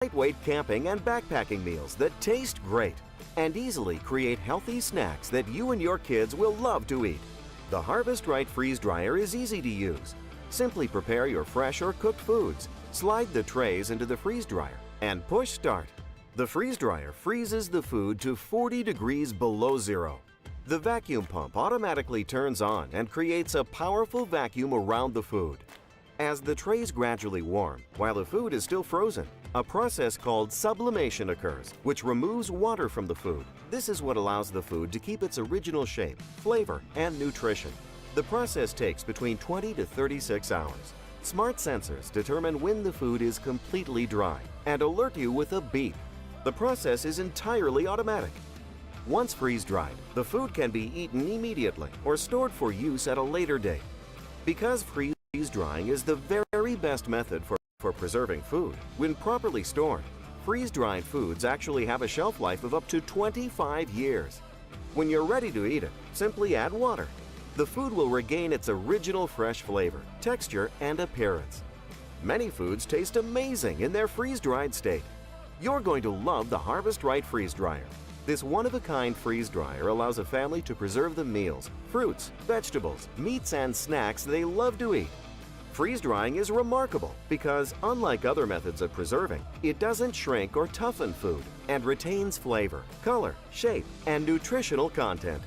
lightweight camping and backpacking meals that taste great and easily create healthy snacks that you and your kids will love to eat. The Harvest Right freeze dryer is easy to use. Simply prepare your fresh or cooked foods, slide the trays into the freeze dryer, and push start. The freeze dryer freezes the food to 40 degrees below zero. The vacuum pump automatically turns on and creates a powerful vacuum around the food. As the trays gradually warm, while the food is still frozen, a process called sublimation occurs, which removes water from the food. This is what allows the food to keep its original shape, flavor, and nutrition. The process takes between 20 to 36 hours. Smart sensors determine when the food is completely dry and alert you with a beep. The process is entirely automatic. Once freeze-dried, the food can be eaten immediately or stored for use at a later date. Because freeze-drying is the very best method for preserving food, when properly stored, freeze-dried foods actually have a shelf life of up to 25 years. When you're ready to eat it, simply add water. The food will regain its original fresh flavor, texture, and appearance. Many foods taste amazing in their freeze-dried state. You're going to love the Harvest Right freeze dryer. This one-of-a-kind freeze dryer allows a family to preserve the meals, fruits, vegetables, meats, and snacks they love to eat. Freeze drying is remarkable because, unlike other methods of preserving, it doesn't shrink or toughen food and retains flavor, color, shape, and nutritional content.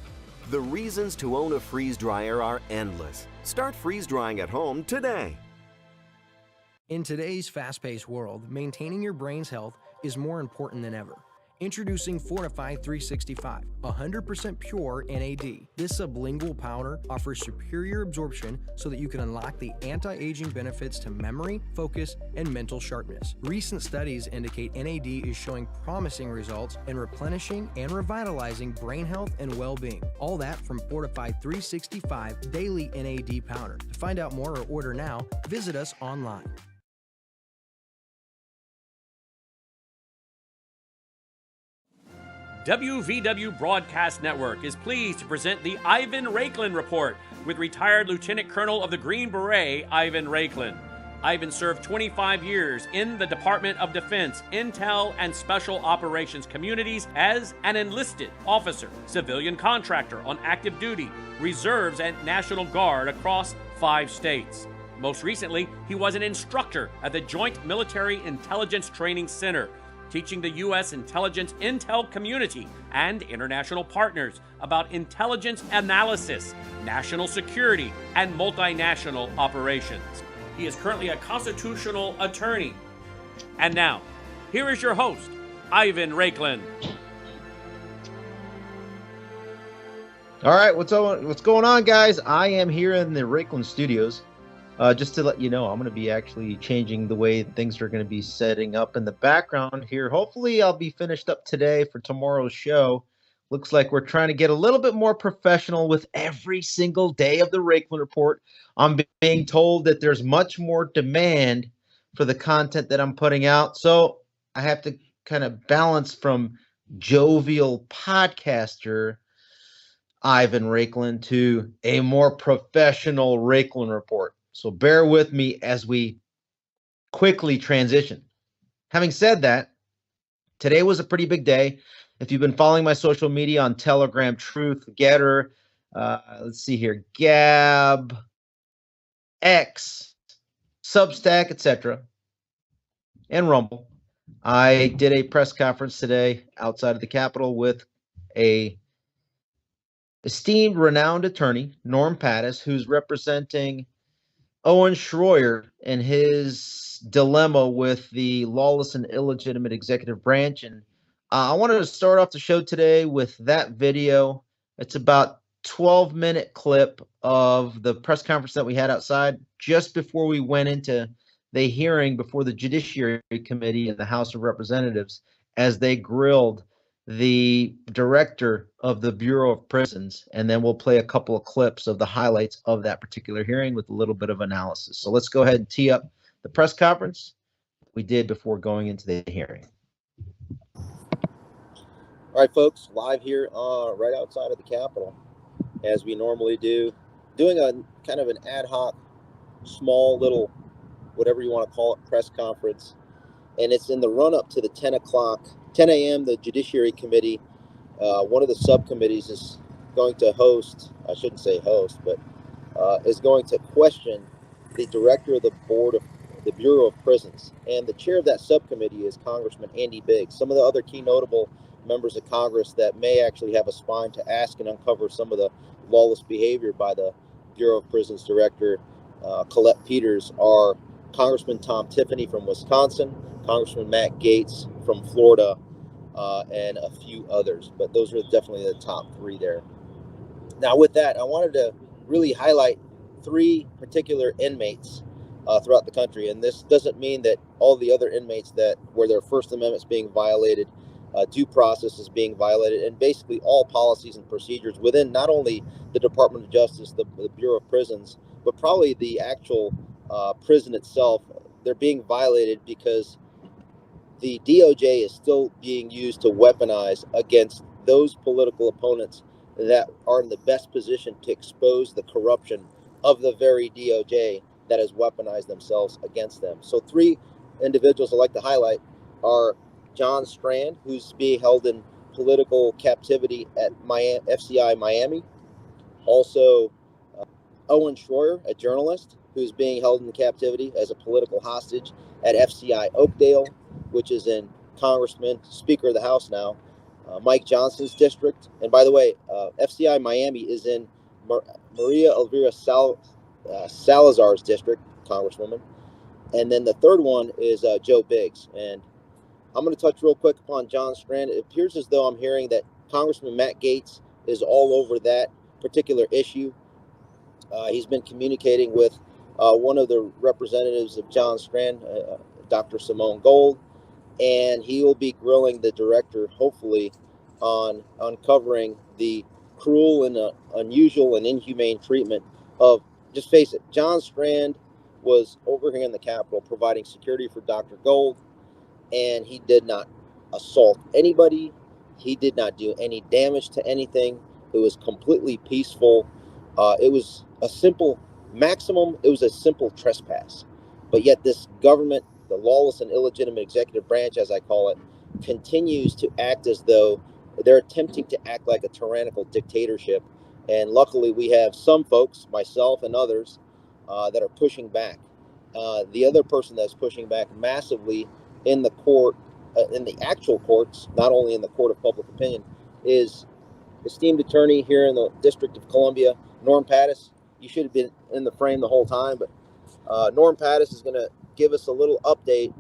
The reasons to own a freeze dryer are endless. Start freeze drying at home today. In today's fast-paced world, maintaining your brain's health is more important than ever. Introducing Fortified 365, 100% pure NAD. This sublingual powder offers superior absorption so that you can unlock the anti-aging benefits to memory, focus, and mental sharpness. Recent studies indicate NAD is showing promising results in replenishing and revitalizing brain health and well-being. All that from Fortified 365 Daily NAD Powder. To find out more or order now, visit us online. WVW Broadcast Network is pleased to present the Ivan Raiklin Report with retired Lieutenant Colonel of the Green Beret, Ivan Raiklin. Ivan served 25 years in the Department of Defense, Intel, and Special Operations communities as an enlisted officer, civilian contractor on active duty, reserves, and National Guard across 5 states. Most recently, he was an instructor at the Joint Military Intelligence Training Center, teaching the U.S. intelligence intel community and international partners about intelligence analysis, national security, and multinational operations. He is currently a constitutional attorney. And now, here is your host, Ivan Raiklin. All right, what's going on, guys? I am here in the Raiklin Studios. Just to let you know, I'm going to be actually changing the way things are going to be setting up in the background here. Hopefully, I'll be finished up today for tomorrow's show. Looks like we're trying to get a little bit more professional with every single day of the Raiklin Report. I'm being told that there's much more demand for the content that I'm putting out. So I have to kind of balance from jovial podcaster Ivan Raiklin to a more professional Raiklin Report. So bear with me as we quickly transition. Having said that, today was a pretty big day. If you've been following my social media on Telegram, Truth, Getter, let's see here, Gab, X, Substack, etc., and Rumble, I did a press conference today outside of the Capitol with a esteemed, renowned attorney, Norm Pattis, who's representing Owen Schroyer and his dilemma with the lawless and illegitimate executive branch. And I wanted to start off the show today with that video. It's about 12-minute clip of the press conference that we had outside just before we went into the hearing before the Judiciary Committee in the House of Representatives as they grilled the director of the Bureau of Prisons, and then we'll play a couple of clips of the highlights of that particular hearing with a little bit of analysis. So let's go ahead and tee up the press conference we did before going into the hearing. All right, folks, live here right outside of the Capitol, as we normally do, doing a kind of an ad hoc, small little, whatever you want to call it, press conference and it's in the run-up to the 10 a.m. The Judiciary Committee, one of the subcommittees is going to host, I shouldn't say host, but is going to question the director of the board of the Bureau of Prisons. And the chair of that subcommittee is Congressman Andy Biggs. Some of the other key notable members of Congress that may actually have a spine to ask and uncover some of the lawless behavior by the Bureau of Prisons director, Colette Peters, are Congressman Tom Tiffany from Wisconsin, Congressman Matt Gaetz from Florida, and a few others. But those are definitely the top three there. Now, with that, I wanted to really highlight three particular inmates throughout the country. And this doesn't mean that all the other inmates that where their First Amendment is being violated, due process is being violated, and basically all policies and procedures within not only the Department of Justice, the Bureau of Prisons, but probably the actual prison itself, they're being violated because the DOJ is still being used to weaponize against those political opponents that are in the best position to expose the corruption of the very DOJ that has weaponized themselves against them. So three individuals I'd like to highlight are John Strand, who's being held in political captivity at FCI Miami. Also, Owen Schroyer, a journalist who's being held in captivity as a political hostage at FCI Oakdale, which is in Congressman, Speaker of the House now, Mike Johnson's district. And by the way, FCI Miami is in Maria Elvira Salazar's district, Congresswoman. And then the third one is Joe Biggs. And I'm going to touch real quick upon John Strand. It appears as though I'm hearing that Congressman Matt Gaetz is all over that particular issue. He's been communicating with one of the representatives of John Strand, Dr. Simone Gold, and he will be grilling the director, hopefully, on uncovering the cruel and unusual and inhumane treatment of, just face it, John Strand was over here in the Capitol providing security for Dr. Gold, and he did not assault anybody. He did not do any damage to anything. It was completely peaceful. It was a simple trespass. But yet this government, the lawless and illegitimate executive branch, as I call it, continues to act as though they're attempting to act like a tyrannical dictatorship. And luckily we have some folks, myself and others, that are pushing back. The other person that's pushing back massively in the court, in the actual courts, not only in the court of public opinion, is esteemed attorney here in the District of Columbia, Norm Pattis. You should have been in the frame the whole time, but Norm Pattis is going to give us a little update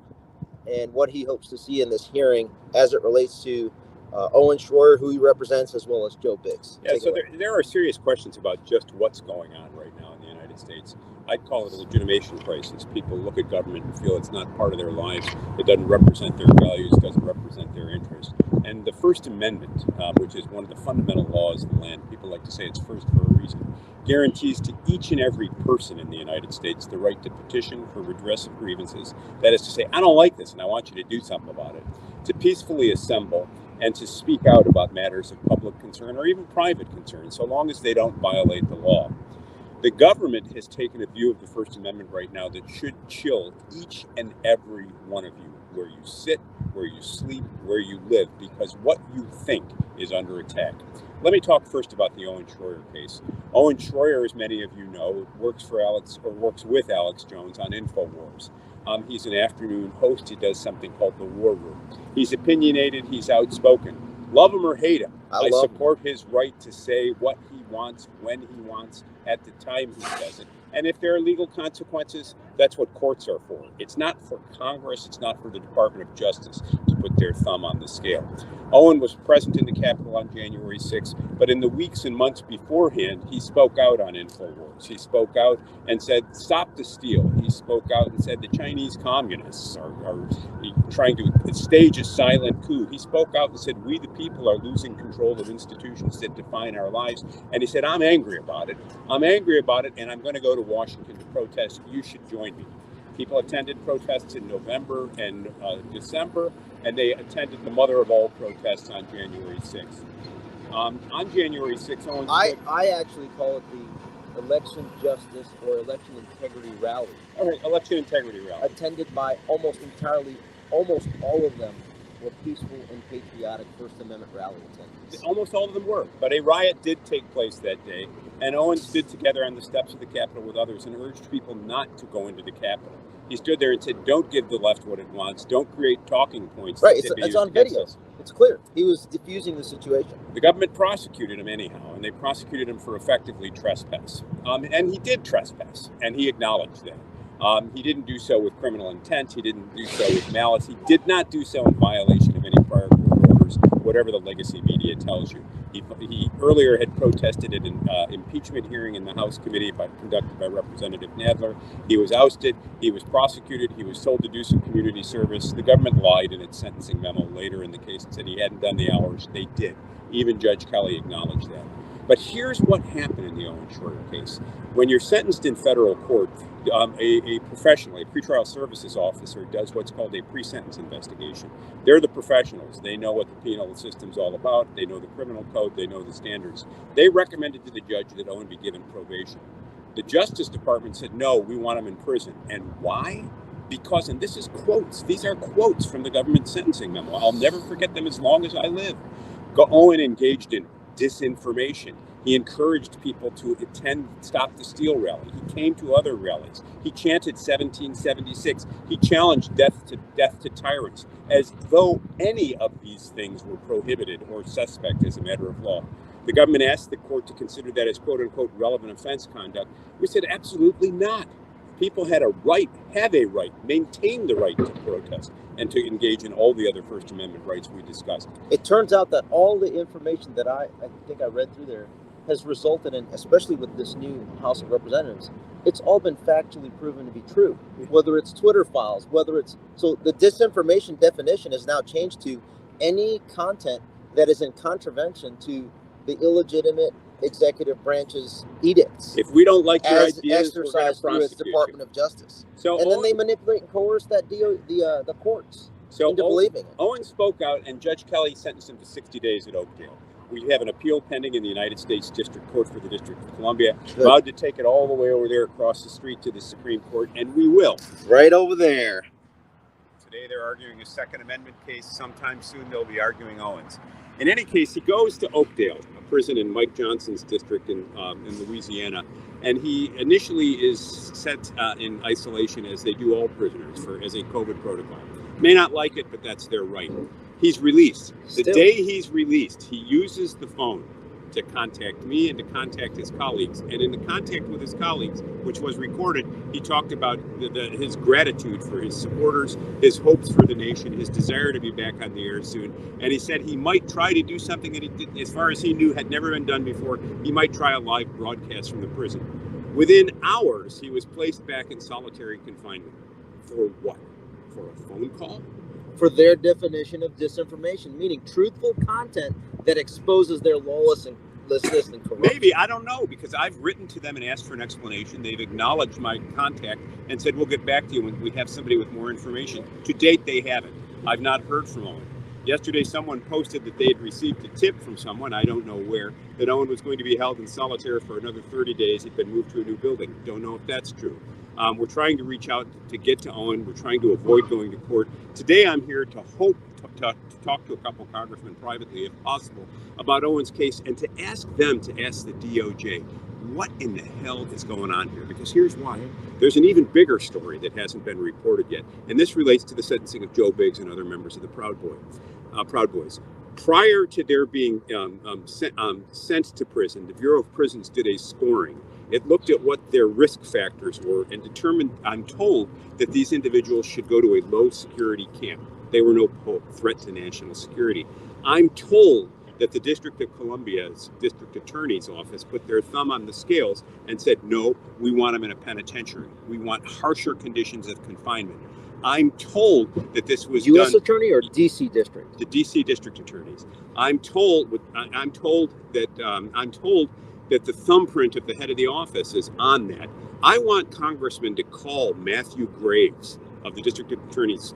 and what he hopes to see in this hearing as it relates to Owen Schroyer, who he represents, as well as Joe Biggs. Yeah, so there are serious questions about just what's going on right now in the United States. I'd call it a legitimation crisis. People look at government and feel it's not part of their lives. It doesn't represent their values, doesn't represent their interests. And the First Amendment, which is one of the fundamental laws of the land, people like to say it's first for a reason, guarantees to each and every person in the United States the right to petition for redress of grievances. That is to say, I don't like this and I want you to do something about it. To peacefully assemble and to speak out about matters of public concern or even private concern, so long as they don't violate the law. The government has taken a view of the First Amendment right now that should chill each and every one of you, where you sit, where you sleep, where you live, because what you think is under attack. Let me talk first about the Owen Schroyer case. Owen Schroyer, as many of you know, works with Alex Jones on InfoWars. He's an afternoon host. He does something called the War Room. He's opinionated. He's outspoken. Love him or hate him, I support his right to say what he wants, when he wants, at the time he does it. And if there are legal consequences, that's what courts are for. It's not for Congress, it's not for the Department of Justice to put their thumb on the scale. Owen was present in the Capitol on January 6th, but in the weeks and months beforehand, he spoke out on InfoWars. He spoke out and said, stop the steal. He spoke out and said the Chinese communists are trying to stage a silent coup. He spoke out and said, we the people are losing control of institutions that define our lives. And he said, I'm angry about it. I'm angry about it, and I'm going to go to Washington to protest. You should join me. People attended protests in November and December, and they attended the mother of all protests on January 6th. On January 6th, I actually call it the election justice or election integrity rally. All right, election integrity rally. Attended by almost entirely almost all of them were peaceful and patriotic First Amendment rally attendees. Almost all of them were, but a riot did take place that day, and Owen stood together on the steps of the Capitol with others and urged people not to go into the Capitol. He stood there and said, don't give the left what it wants, don't create talking points. Right, it's on video. It's clear. He was diffusing the situation. The government prosecuted him anyhow, and they prosecuted him for effectively trespass. And he did trespass, and he acknowledged that. He didn't do so with criminal intent. He didn't do so with malice. He did not do so in violation of any prior court orders, whatever the legacy media tells you. He earlier had protested at an impeachment hearing in the House committee conducted by Representative Nadler. He was ousted. He was prosecuted. He was told to do some community service. The government lied in its sentencing memo later in the case and said he hadn't done the hours. They did. Even Judge Kelly acknowledged that. But here's what happened in the Owen Shorter case. When you're sentenced in federal court, a professional, a pretrial services officer, does what's called a pre-sentence investigation. They're the professionals. They know what the penal system's all about. They know the criminal code. They know the standards. They recommended to the judge that Owen be given probation. The Justice Department said, no, we want him in prison. And why? Because, and this is quotes, these are quotes from the government sentencing memo. I'll never forget them as long as I live. Owen engaged in disinformation. He encouraged people to attend Stop the Steal rally. He came to other rallies. He chanted 1776. He challenged death to tyrants, as though any of these things were prohibited or suspect as a matter of law. The government asked the court to consider that as quote-unquote relevant offense conduct. We said absolutely not. People have a right, maintain the right to protest and to engage in all the other First Amendment rights we discussed. It turns out that all the information that I think I read through there has resulted in, especially with this new House of Representatives, it's all been factually proven to be true. Whether it's Twitter files, so the disinformation definition has now changed to any content that is in contravention to the illegitimate executive branch's edicts. If we don't like your ideas, exercised through its Department of Justice. Then they manipulate and coerce the courts into believing it. Owen spoke out, and Judge Kelly sentenced him to 60 days at Oakdale. We have an appeal pending in the United States District Court for the District of Columbia. Good. Allowed to take it all the way over there across the street to the Supreme Court, and we will. Right over there. Today they're arguing a Second Amendment case. Sometime soon they'll be arguing Owens. In any case, he goes to Oakdale, a prison in Mike Johnson's district in Louisiana, and he initially is set in isolation, as they do all prisoners, as a COVID protocol. May not like it, but that's their right. He's released. The day he's released, he uses the phone to contact me and to contact his colleagues. And in the contact with his colleagues, which was recorded, he talked about his gratitude for his supporters, his hopes for the nation, his desire to be back on the air soon. And he said he might try to do something that he did, as far as he knew, had never been done before. He might try a live broadcast from the prison. Within hours, he was placed back in solitary confinement. For what? For a phone call? For their definition of disinformation, meaning truthful content that exposes their lawlessness and corruption. Maybe, I don't know, because I've written to them and asked for an explanation. They've acknowledged my contact and said, we'll get back to you when we have somebody with more information. To date, they haven't. I've not heard from Owen. Yesterday, someone posted that they had received a tip from someone, I don't know where, that Owen was going to be held in solitary for another 30 days. He'd been moved to a new building. Don't know if that's true. We're trying to reach out to get to Owen. We're trying to avoid going to court. Today, I'm here to talk to a couple congressmen privately, if possible, about Owen's case and to ask them to ask the DOJ, what in the hell is going on here? Because here's why. There's an even bigger story that hasn't been reported yet, and this relates to the sentencing of Joe Biggs and other members of the Proud Boys. Prior to their being sent to prison, the Bureau of Prisons did a scoring. It looked at what their risk factors were and determined, I'm told, that these individuals should go to a low security camp. They were no threat to national security. I'm told that the District of Columbia's District Attorney's Office put their thumb on the scales and said, no, we want them in a penitentiary. We want harsher conditions of confinement. I'm told that this was U.S. done, Attorney or D.C. District? The D.C. District Attorneys. I'm told that the thumbprint of the head of the office is on that. I want congressmen to call Matthew Graves of the district attorney's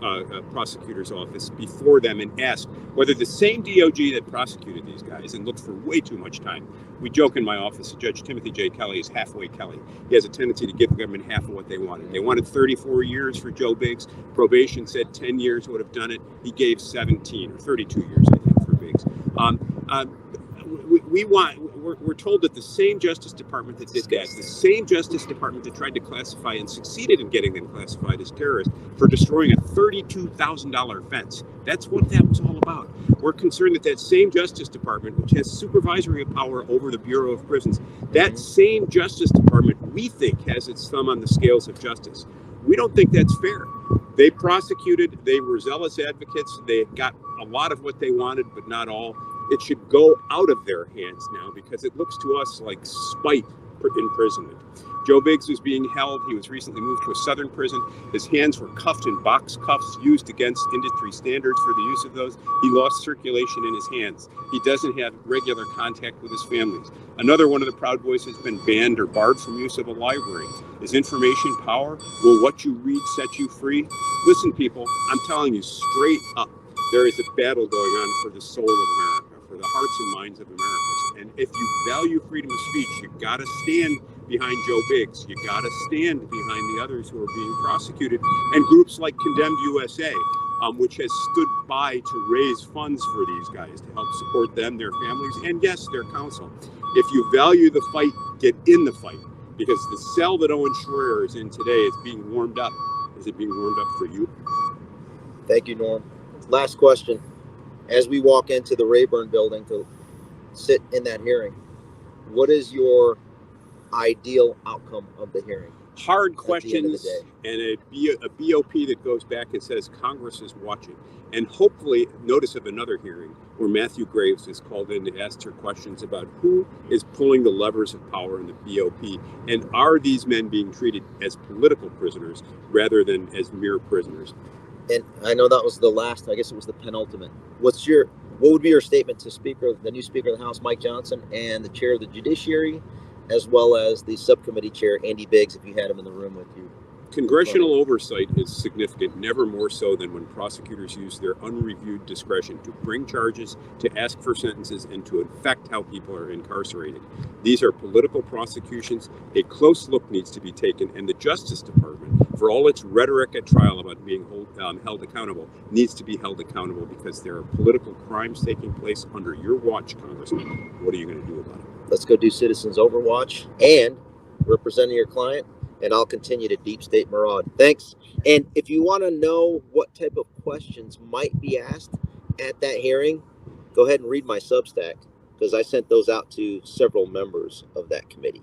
prosecutor's office before them and asked whether the same DOJ that prosecuted these guys and looked for way too much time. We joke in my office, Judge Timothy J. Kelly is halfway Kelly. He has a tendency to give the government half of what they wanted. They wanted 34 years for Joe Biggs. Probation said 10 years would have done it. He gave 17 or 32 years, I think, for Biggs. We're told that the same Justice Department that did that, the same Justice Department that tried to classify and succeeded in getting them classified as terrorists for destroying a $32,000 fence. That's what that was all about. We're concerned that that same Justice Department, which has supervisory power over the Bureau of Prisons, that same Justice Department, we think, has its thumb on the scales of justice. We don't think that's fair. They prosecuted, they were zealous advocates, they got a lot of what they wanted, but not all. It should go out of their hands now because it looks to us like spite imprisonment. Joe Biggs was being held. He was recently moved to a southern prison. His hands were cuffed in box cuffs used against industry standards for the use of those. He lost circulation in his hands. He doesn't have regular contact with his families. Another one of the Proud Boys has been banned or barred from use of a library. Is information power? Will what you read set you free? Listen, people, I'm telling you straight up, there is a battle going on for the soul of America, for the hearts and minds of Americans. And if you value freedom of speech, you got to stand behind Joe Biggs. You got to stand behind the others who are being prosecuted, and groups like Condemned USA, which has stood by to raise funds for these guys to help support them, their families, and yes, their counsel. If you value the fight, get in the fight, because the cell that Owen Schroyer is in today is being warmed up. Is it being warmed up for you? Thank you, Norm. Last question. As we walk into the Rayburn building to sit in that hearing, what is your ideal outcome of the hearing? Hard questions and a BOP that goes back and says Congress is watching. And hopefully notice of another hearing where Matthew Graves is called in to ask her questions about who is pulling the levers of power in the BOP, and are these men being treated as political prisoners rather than as mere prisoners? And I know that was the last, I guess it was the penultimate. What would be your statement to the new Speaker of the House, Mike Johnson, and the Chair of the Judiciary, as well as the subcommittee chair, Andy Biggs, if you had him in the room with you? Congressional oversight is significant, never more so than when prosecutors use their unreviewed discretion to bring charges, to ask for sentences, and to affect how people are incarcerated. These are political prosecutions. A close look needs to be taken, and the Justice Department, for all its rhetoric at trial about being held accountable, needs to be held accountable because there are political crimes taking place under your watch, Congressman. What are you going to do about it? Let's go do Citizens Overwatch and representing your client, and I'll continue to deep state maraud. Thanks. And if you want to know what type of questions might be asked at that hearing, go ahead and read my Substack, because I sent those out to several members of that committee.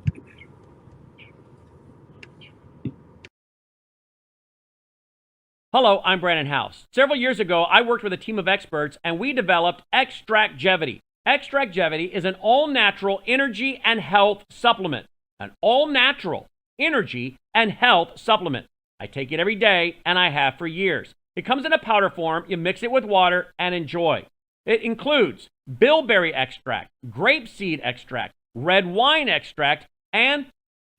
Hello, I'm Brandon House. Several years ago, I worked with a team of experts and we developed Extractgevity. Extractgevity is an all-natural energy and health supplement. An all-natural energy and health supplement. I take it every day and I have for years. It comes in a powder form. You mix it with water and enjoy. It includes bilberry extract, grapeseed extract, red wine extract, and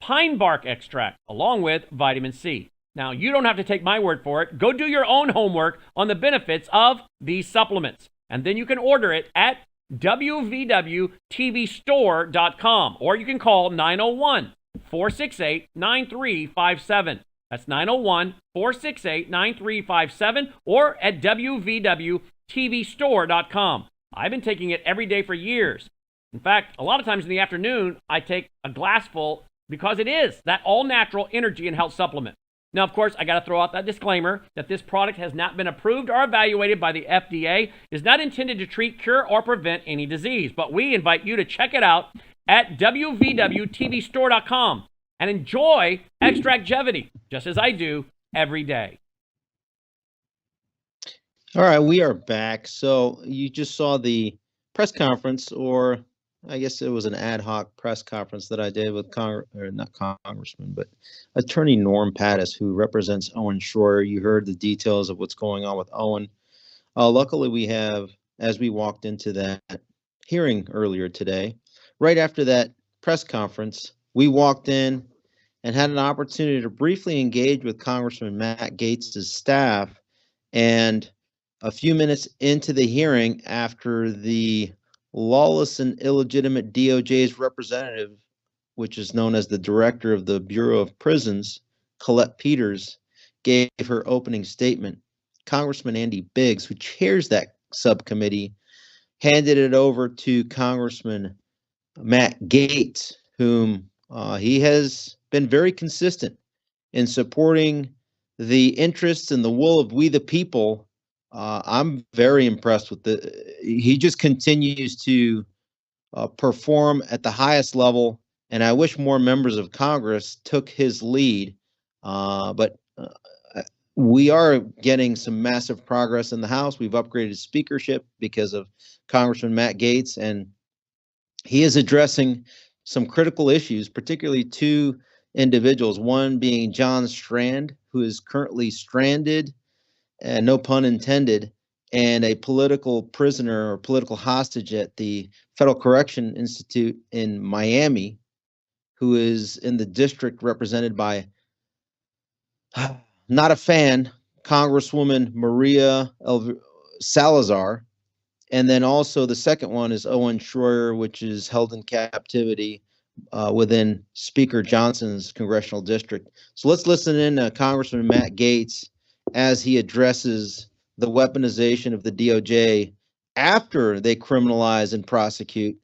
pine bark extract, along with vitamin C. Now, you don't have to take my word for it. Go do your own homework on the benefits of these supplements. And then you can order it at www.tvstore.com, or you can call 901-468-9357. That's 901-468-9357, or at www.tvstore.com. I've been taking it every day for years. In fact, a lot of times in the afternoon, I take a glassful because it is that all-natural energy and health supplement. Now, of course, I got to throw out that disclaimer that this product has not been approved or evaluated by the FDA, is not intended to treat, cure, or prevent any disease. But we invite you to check it out at www.tvstore.com and enjoy Extractgevity, just as I do every day. All right, we are back. So you just saw the press conference, or I guess it was an ad hoc press conference that I did with not Congressman, but Attorney Norm Pattis, who represents Owen Schroyer. You heard the details of what's going on with Owen. Luckily, we have, as we walked into that hearing earlier today, right after that press conference, we walked in and had an opportunity to briefly engage with Congressman Matt Gaetz' staff. And a few minutes into the hearing, after the lawless and illegitimate DOJ's representative, which is known as the director of the Bureau of Prisons, Colette Peters, gave her opening statement, Congressman Andy Biggs, who chairs that subcommittee, handed it over to Congressman Matt Gaetz, whom he has been very consistent in supporting the interests and the will of we the people. I'm very impressed with he just continues to perform at the highest level, and I wish more members of Congress took his lead. But we are getting some massive progress in the House. We've upgraded speakership because of Congressman Matt Gaetz, and he is addressing some critical issues, particularly two individuals, one being John Strand, who is currently stranded, and no pun intended, and a political prisoner or political hostage at the Federal Correction Institute in Miami, who is in the district represented by, not a fan, Congresswoman Maria Salazar. And then also the second one is Owen Schroyer, which is held in captivity within Speaker Johnson's congressional district. So let's listen in to Congressman Matt Gaetz as he addresses the weaponization of the DOJ after they criminalize and prosecute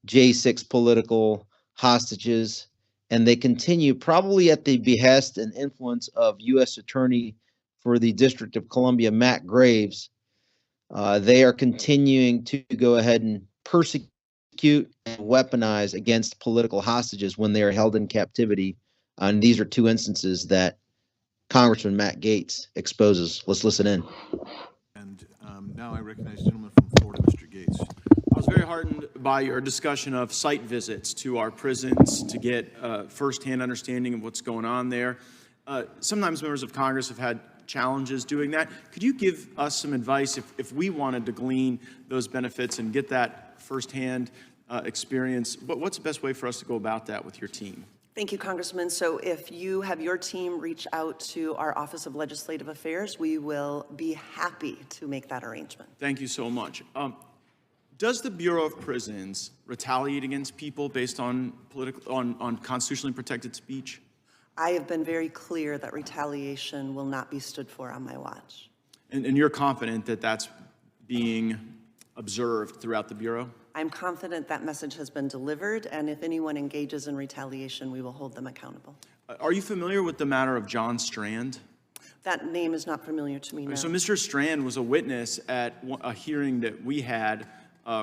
J6 political hostages. And they continue, probably at the behest and influence of U.S. Attorney for the District of Columbia, Matt Graves. They are continuing to go ahead and persecute and weaponize against political hostages when they are held in captivity. And these are two instances that Congressman Matt Gaetz exposes. Let's listen in. And now I recognize the gentleman from Florida, Mr. Gaetz. I was very heartened by your discussion of site visits to our prisons to get firsthand understanding of what's going on there. Sometimes members of Congress have had challenges doing that. Could you give us some advice if we wanted to glean those benefits and get that firsthand experience? What's the best way for us to go about that with your team? Thank you, Congressman. So if you have your team reach out to our Office of Legislative Affairs, we will be happy to make that arrangement. Thank you so much. Does the Bureau of Prisons retaliate against people based on on constitutionally protected speech? I have been very clear that retaliation will not be stood for on my watch. And you're confident that that's being observed throughout the Bureau? I'm confident that message has been delivered, and if anyone engages in retaliation, we will hold them accountable. Are you familiar with the matter of John Strand? That name is not familiar to me now. So Mr. Strand was a witness at a hearing that we had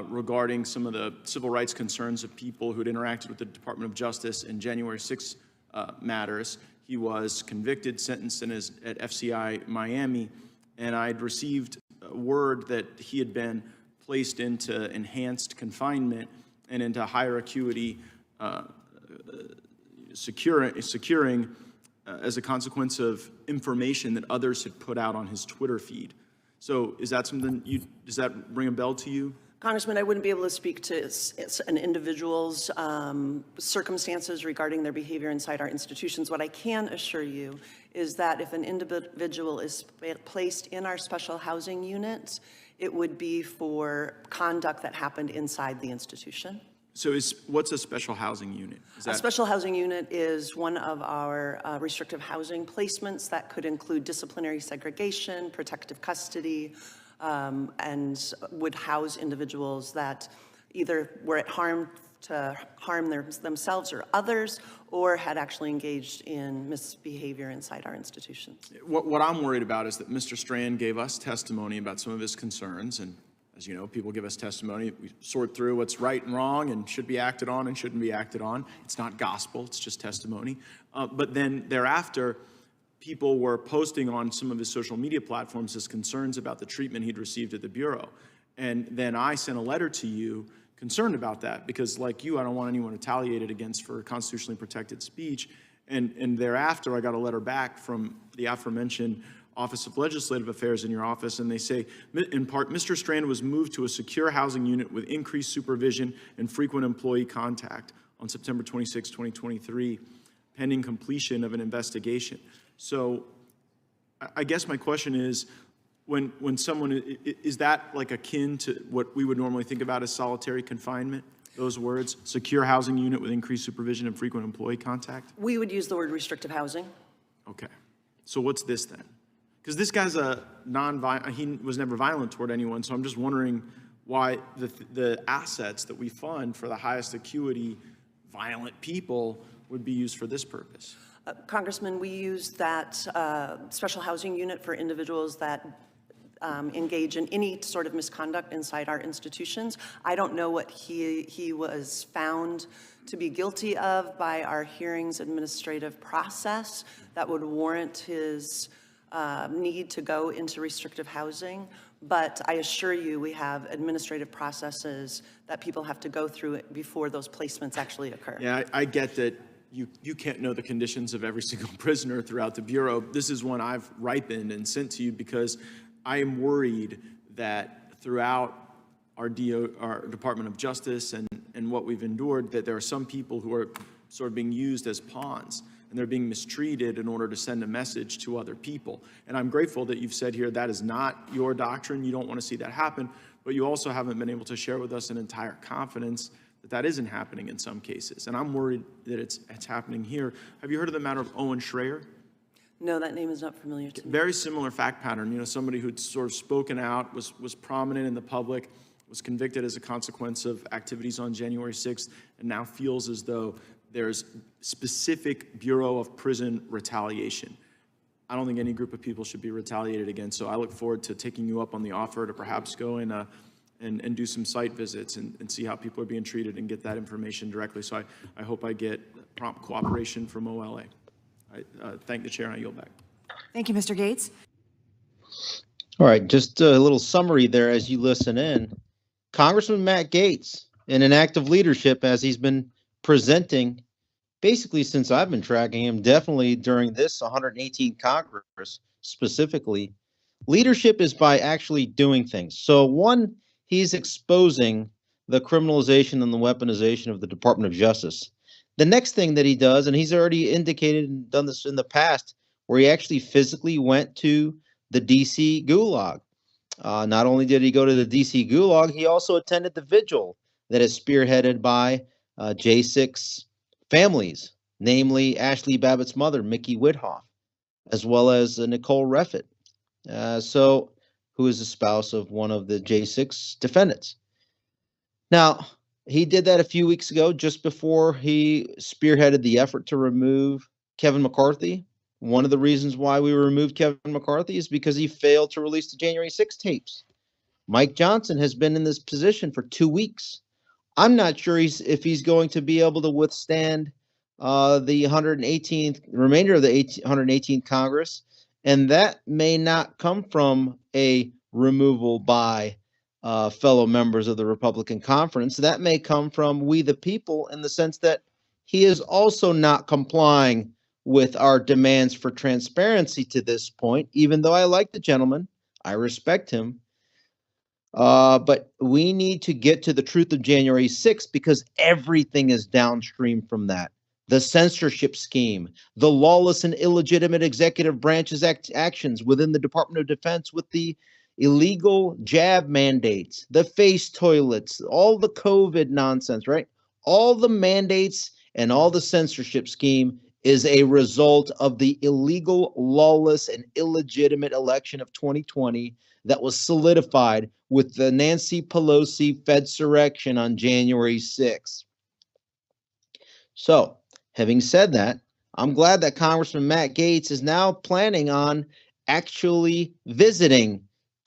regarding some of the civil rights concerns of people who had interacted with the Department of Justice in January 6 matters. He was convicted, sentenced at FCI Miami, and I'd received word that he had been placed into enhanced confinement and into higher acuity securing as a consequence of information that others had put out on his Twitter feed. So is that something does that ring a bell to you? Congressman, I wouldn't be able to speak to an individual's circumstances regarding their behavior inside our institutions. What I can assure you is that if an individual is placed in our special housing units, it would be for conduct that happened inside the institution. So what's a special housing unit? A special housing unit is one of our restrictive housing placements that could include disciplinary segregation, protective custody, and would house individuals that either were at harm to harm themselves or others, or had actually engaged in misbehavior inside our institutions. What I'm worried about is that Mr. Strand gave us testimony about some of his concerns, and as you know, people give us testimony. We sort through what's right and wrong and should be acted on and shouldn't be acted on. It's not gospel, it's just testimony. But then thereafter, people were posting on some of his social media platforms his concerns about the treatment he'd received at the Bureau. And then I sent a letter to you concerned about that because, like you, I don't want anyone retaliated against for constitutionally protected speech. And thereafter, I got a letter back from the aforementioned Office of Legislative Affairs in your office, and they say, in part, Mr. Strand was moved to a secure housing unit with increased supervision and frequent employee contact on September 26, 2023. pending completion of an investigation. So I guess my question is, when someone, is that like akin to what we would normally think about as solitary confinement? Those words, secure housing unit with increased supervision and frequent employee contact? We would use the word restrictive housing. Okay. So what's this then? Because this guy's a he was never violent toward anyone, so I'm just wondering why the assets that we fund for the highest acuity violent people would be used for this purpose. Congressman, we use that special housing unit for individuals that engage in any sort of misconduct inside our institutions. I don't know what he was found to be guilty of by our hearings administrative process that would warrant his need to go into restrictive housing. But I assure you, we have administrative processes that people have to go through before those placements actually occur. Yeah, I get that you can't know the conditions of every single prisoner throughout the Bureau. This is one I've ripened and sent to you because I am worried that throughout our Department of Justice and what we've endured, that there are some people who are sort of being used as pawns, and they're being mistreated in order to send a message to other people. And I'm grateful that you've said here that is not your doctrine. You don't want to see that happen, but you also haven't been able to share with us an entire confidence that that isn't happening in some cases. And I'm worried that it's happening here. Have you heard of the matter of Owen Schrayer? No, that name is not familiar to me. Very similar fact pattern. You know, somebody who'd sort of spoken out, was prominent in the public, was convicted as a consequence of activities on January 6th, and now feels as though there's specific Bureau of Prison retaliation. I don't think any group of people should be retaliated against, so I look forward to taking you up on the offer to perhaps go in and do some site visits and see how people are being treated and get that information directly. So I hope I get prompt cooperation from OLA. I thank the chair and I yield back. Thank you, Mr. Gates. All right, just a little summary there as you listen in. Congressman Matt Gaetz, in an act of leadership as he's been presenting, basically since I've been tracking him, definitely during this 118th Congress specifically, leadership is by actually doing things. So one, he's exposing the criminalization and the weaponization of the Department of Justice. The next thing that he does, and he's already indicated and done this in the past, where he actually physically went to the DC Gulag. Not only did he go to the DC Gulag, he also attended the vigil that is spearheaded by J6 families, namely Ashley Babbitt's mother, Mickey Withoff, as well as Nicole Reffitt, who is the spouse of one of the J6 defendants. Now, he did that a few weeks ago, just before he spearheaded the effort to remove Kevin McCarthy. One of the reasons why we removed Kevin McCarthy is because he failed to release the January 6 tapes. Mike Johnson has been in this position for 2 weeks. I'm not sure if he's going to be able to withstand the 118th remainder of the 118th Congress, and that may not come from a removal by fellow members of the Republican conference. That may come from we the people, in the sense that he is also not complying with our demands for transparency to this point, even though I like the gentleman, I respect him. But we need to get to the truth of January 6th, because everything is downstream from that. The censorship scheme, the lawless and illegitimate executive branch's actions within the Department of Defense with the illegal jab mandates, the face toilets, all the COVID nonsense, right? All the mandates and all the censorship scheme is a result of the illegal, lawless, and illegitimate election of 2020 that was solidified with the Nancy Pelosi Fedsurrection on January 6th. So, having said that, I'm glad that Congressman Matt Gaetz is now planning on actually visiting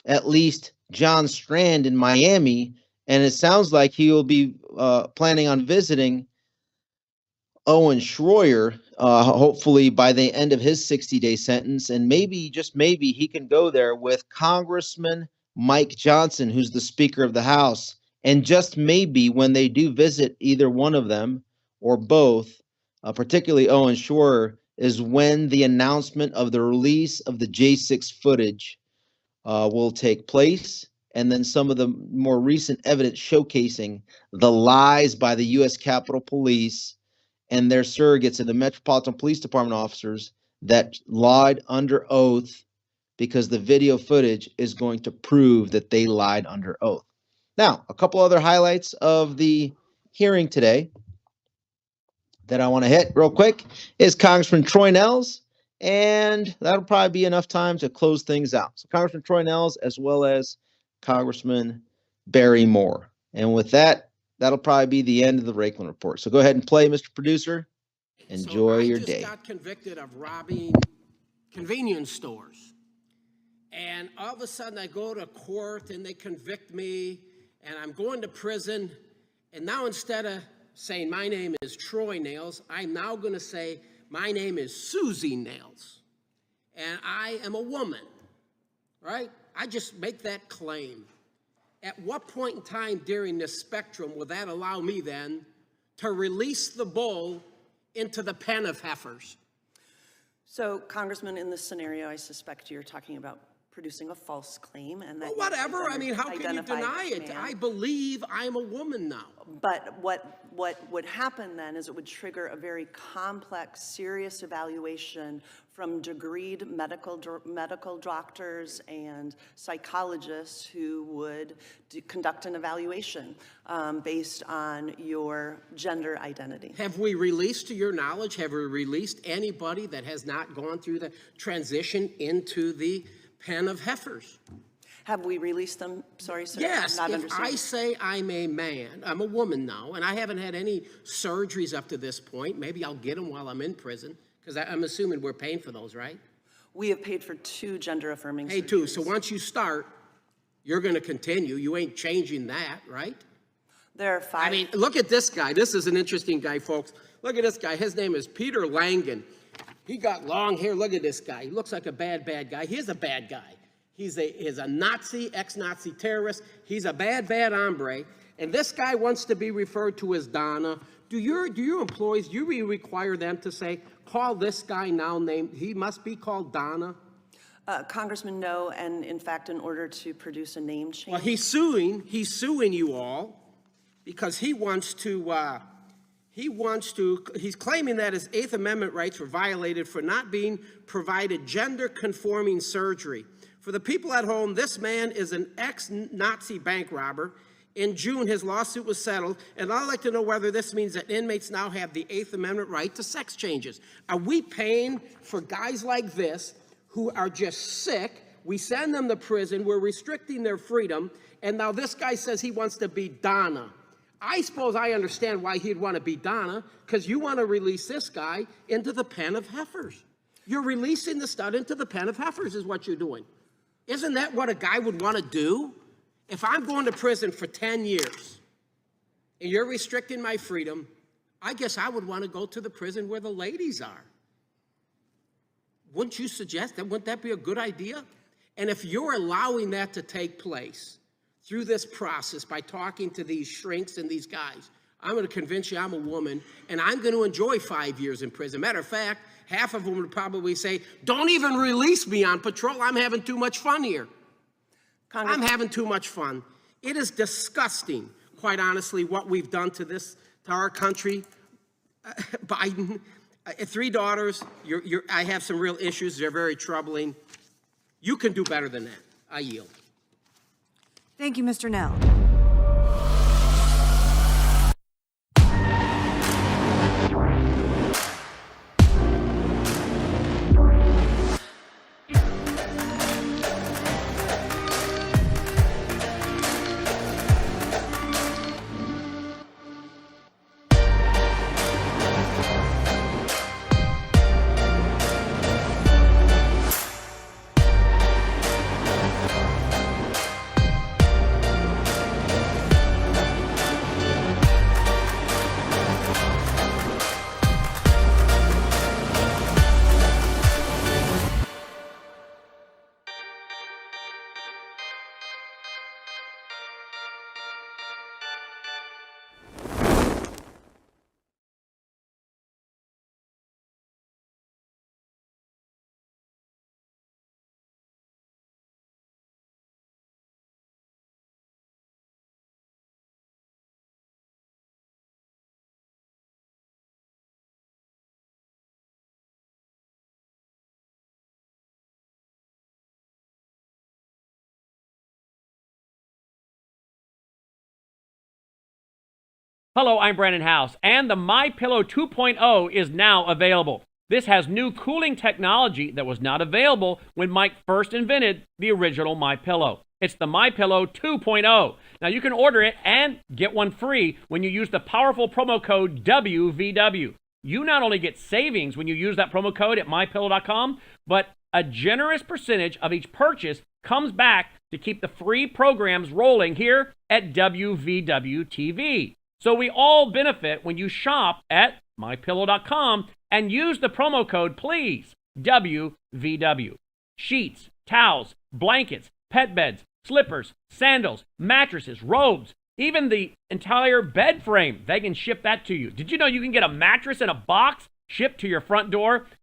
at least John Strand in Miami, and it sounds like he will be planning on visiting Owen Schroyer, hopefully by the end of his 60-day sentence, and maybe, just maybe, he can go there with Congressman Mike Johnson, who's the Speaker of the House, and just maybe when they do visit either one of them or both, particularly Owen Schroyer, is when the announcement of the release of the J6 footage will take place, and then some of the more recent evidence showcasing the lies by the U.S. Capitol Police and their surrogates and the Metropolitan Police Department officers that lied under oath, because the video footage is going to prove that they lied under oath. Now, a couple other highlights of the hearing today that I want to hit real quick is Congressman Troy Nehls, and that'll probably be enough time to close things out. So Congressman Troy Nehls as well as Congressman Barry Moore. And with that, that'll probably be the end of the Raiklin Report. So go ahead and play, Mr. Producer. Enjoy your day. I just got convicted of robbing convenience stores. And all of a sudden I go to court and they convict me and I'm going to prison. And now instead of saying my name is Troy Nehls, I'm now going to say my name is Susie Nehls. And I am a woman, right? I just make that claim. At what point in time during this spectrum will that allow me then to release the bull into the pen of heifers? So, Congressman, in this scenario, I suspect you're talking about producing a false claim, and that. Well, whatever. I mean, how can you deny it? I believe I'm a woman now. But what would happen then is it would trigger a very complex, serious evaluation from degreed medical doctors and psychologists who would conduct an evaluation based on your gender identity. Have we released, to your knowledge, have we released anybody that has not gone through the transition into the pen of heifers? Have we released them? Sorry, sir. Yes, if I say I'm a man, I'm a woman now, and I haven't had any surgeries up to this point, maybe I'll get them while I'm in prison, because I'm assuming we're paying for those, right? We have paid for 2 gender-affirming surgeries. Hey, 2. So once you start, you're going to continue. You ain't changing that, right? There are 5. I mean, look at this guy. This is an interesting guy, folks. Look at this guy. His name is Peter Langen. He got long hair. Look at this guy. He looks like a bad guy. He's a bad guy. He's a Nazi, ex-Nazi terrorist. He's a bad hombre. And this guy wants to be referred to as Donna. Do your employees, do you require them to say, call this guy now named, he must be called Donna? Congressman, no, and in fact, in order to produce a name change. Well, he's suing you all because he's claiming that his 8th Amendment rights were violated for not being provided gender-conforming surgery. For the people at home, this man is an ex-Nazi bank robber. In June, his lawsuit was settled, and I'd like to know whether this means that inmates now have the 8th Amendment right to sex changes. Are we paying for guys like this who are just sick? We send them to prison, we're restricting their freedom, and now this guy says he wants to be Donna. I suppose I understand why he'd want to be Donna, because you want to release this guy into the pen of heifers. You're releasing the stud into the pen of heifers is what you're doing. Isn't that what a guy would want to do? If I'm going to prison for 10 years and you're restricting my freedom, I guess I would want to go to the prison where the ladies are. Wouldn't you suggest that? Wouldn't that be a good idea? And if you're allowing that to take place through this process by talking to these shrinks and these guys, I'm going to convince you I'm a woman, and I'm going to enjoy 5 years in prison. Matter of fact, half of them would probably say, don't even release me on patrol. I'm having too much fun here. I'm having too much fun. It is disgusting, quite honestly, what we've done to our country. Biden, 3 daughters, I have some real issues. They're very troubling. You can do better than that. I yield. Thank you, Mr. Nell. Hello, I'm Brandon House, and the MyPillow 2.0 is now available. This has new cooling technology that was not available when Mike first invented the original MyPillow. It's the MyPillow 2.0. Now you can order it and get one free when you use the powerful promo code WVW. You not only get savings when you use that promo code at mypillow.com, but a generous percentage of each purchase comes back to keep the free programs rolling here at WVW TV. So we all benefit when you shop at mypillow.com and use the promo code, please, WVW. Sheets, towels, blankets, pet beds, slippers, sandals, mattresses, robes, even the entire bed frame. They can ship that to you. Did you know you can get a mattress in a box shipped to your front door?